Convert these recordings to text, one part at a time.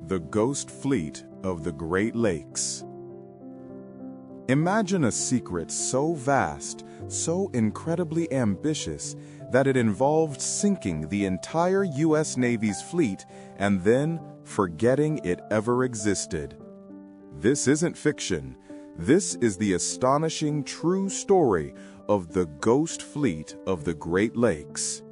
The Ghost Fleet of the Great Lakes. Imagine a secret so vast, so incredibly ambitious, that it involved sinking the entire U.S. Navy's fleet and then forgetting it ever existed. This isn't fiction. This is the astonishing true story of the Ghost Fleet of the Great Lakes.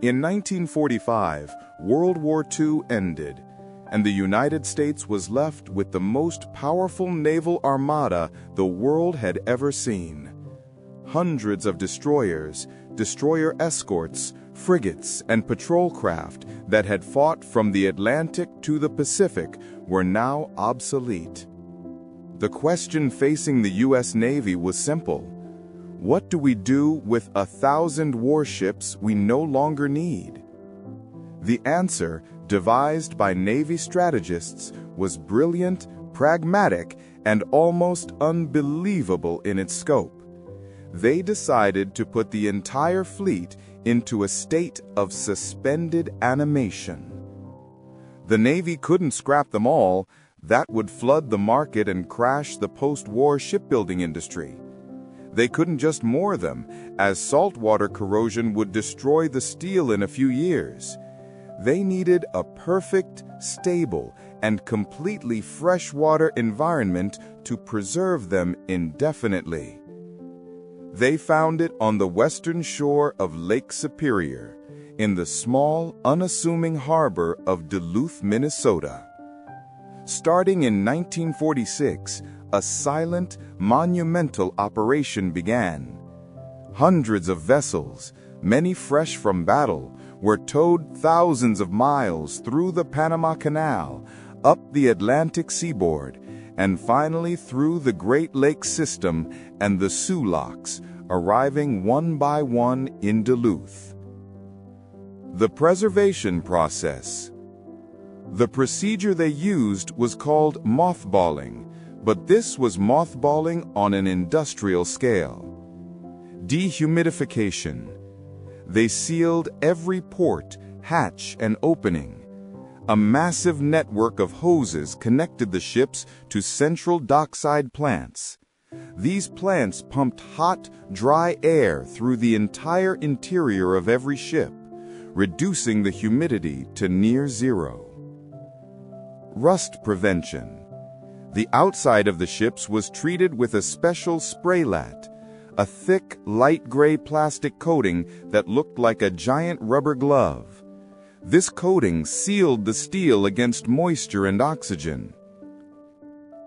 In 1945, World War II ended, and the United States was left with the most powerful naval armada the world had ever seen. Hundreds of destroyers, destroyer escorts, frigates, and patrol craft that had fought from the Atlantic to the Pacific were now obsolete. The question facing the U.S. Navy was simple. What do we do with 1,000 warships we no longer need? The answer, devised by Navy strategists, was brilliant, pragmatic, and almost unbelievable in its scope. They decided to put the entire fleet into a state of suspended animation. The Navy couldn't scrap them all. That would flood the market and crash the post-war shipbuilding industry. They couldn't just moor them, as saltwater corrosion would destroy the steel in a few years. They needed a perfect, stable, and completely freshwater environment to preserve them indefinitely. They found it on the western shore of Lake Superior, in the small, unassuming harbor of Duluth, Minnesota. Starting in 1946, a silent, monumental operation began. Hundreds of vessels, many fresh from battle, were towed thousands of miles through the Panama Canal, up the Atlantic seaboard, and finally through the Great Lakes system and the Soo Locks, arriving one by one in Duluth. The preservation process. The procedure they used was called mothballing, but this was mothballing on an industrial scale. Dehumidification. They sealed every port, hatch, and opening. A massive network of hoses connected the ships to central dockside plants. These plants pumped hot, dry air through the entire interior of every ship, reducing the humidity to near zero. Rust prevention. The outside of the ships was treated with a special spraylat, a thick, light gray plastic coating that looked like a giant rubber glove. This coating sealed the steel against moisture and oxygen.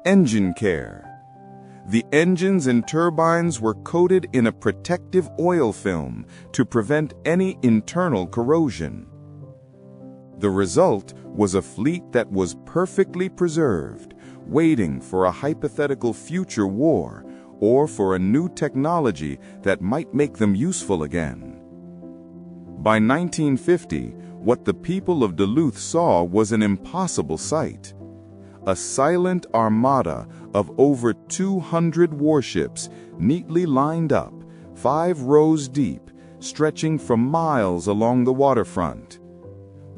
Engine care. The engines and turbines were coated in a protective oil film to prevent any internal corrosion. The result was a fleet that was perfectly preserved, waiting for a hypothetical future war or for a new technology that might make them useful again. By 1950, what the people of Duluth saw was an impossible sight. A silent armada of over 200 warships neatly lined up, 5 rows deep, stretching for miles along the waterfront.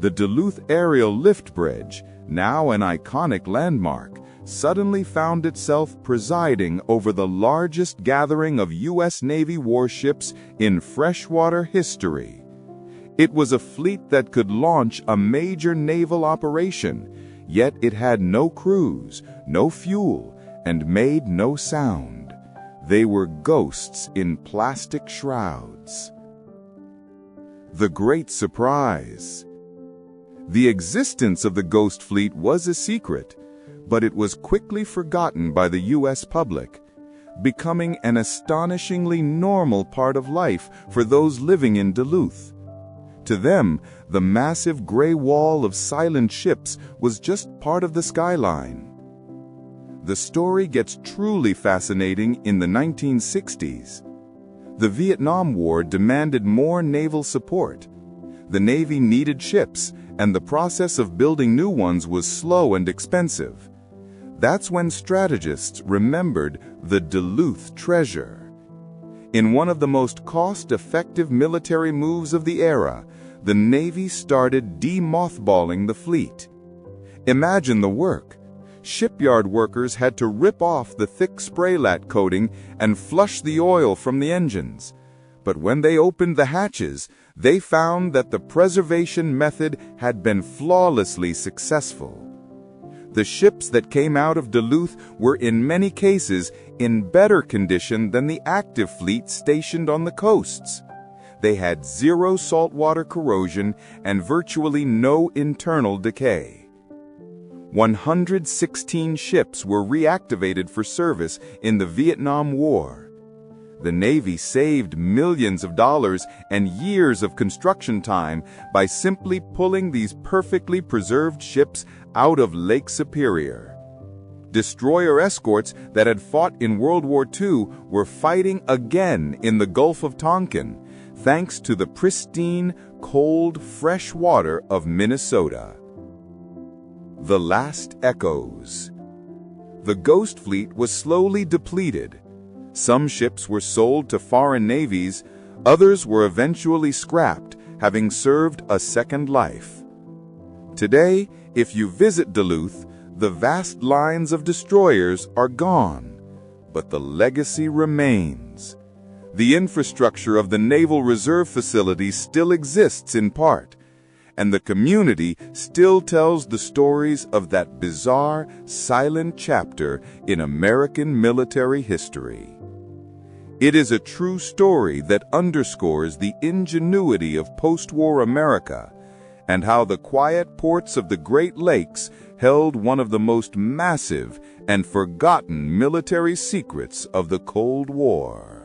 The Duluth Aerial Lift Bridge, now an iconic landmark, suddenly found itself presiding over the largest gathering of U.S. Navy warships in freshwater history. It was a fleet that could launch a major naval operation, yet it had no crews, no fuel, and made no sound. They were ghosts in plastic shrouds. The Great Surprise. The existence of the Ghost Fleet was a secret, but it was quickly forgotten by the U.S. public, becoming an astonishingly normal part of life for those living in Duluth. To them, the massive gray wall of silent ships was just part of the skyline. The story gets truly fascinating in the 1960s. The Vietnam War demanded more naval support. The Navy needed ships, and the process of building new ones was slow and expensive. That's when strategists remembered the Duluth treasure. In one of the most cost-effective military moves of the era, the Navy started demothballing the fleet. Imagine the work. Shipyard workers had to rip off the thick spraylat coating and flush the oil from the engines. But when they opened the hatches, they found that the preservation method had been flawlessly successful. The ships that came out of Duluth were in many cases in better condition than the active fleet stationed on the coasts. They had zero saltwater corrosion and virtually no internal decay. 116 ships were reactivated for service in the Vietnam War. The Navy saved millions of dollars and years of construction time by simply pulling these perfectly preserved ships out of Lake Superior. Destroyer escorts that had fought in World War II were fighting again in the Gulf of Tonkin, thanks to the pristine, cold, fresh water of Minnesota. The last echoes. The Ghost Fleet was slowly depleted. Some ships were sold to foreign navies, others were eventually scrapped, having served a second life. Today, if you visit Duluth, the vast lines of destroyers are gone, but the legacy remains. The infrastructure of the Naval Reserve Facility still exists in part, and the community still tells the stories of that bizarre, silent chapter in American military history. It is a true story that underscores the ingenuity of post-war America and how the quiet ports of the Great Lakes held one of the most massive and forgotten military secrets of the Cold War.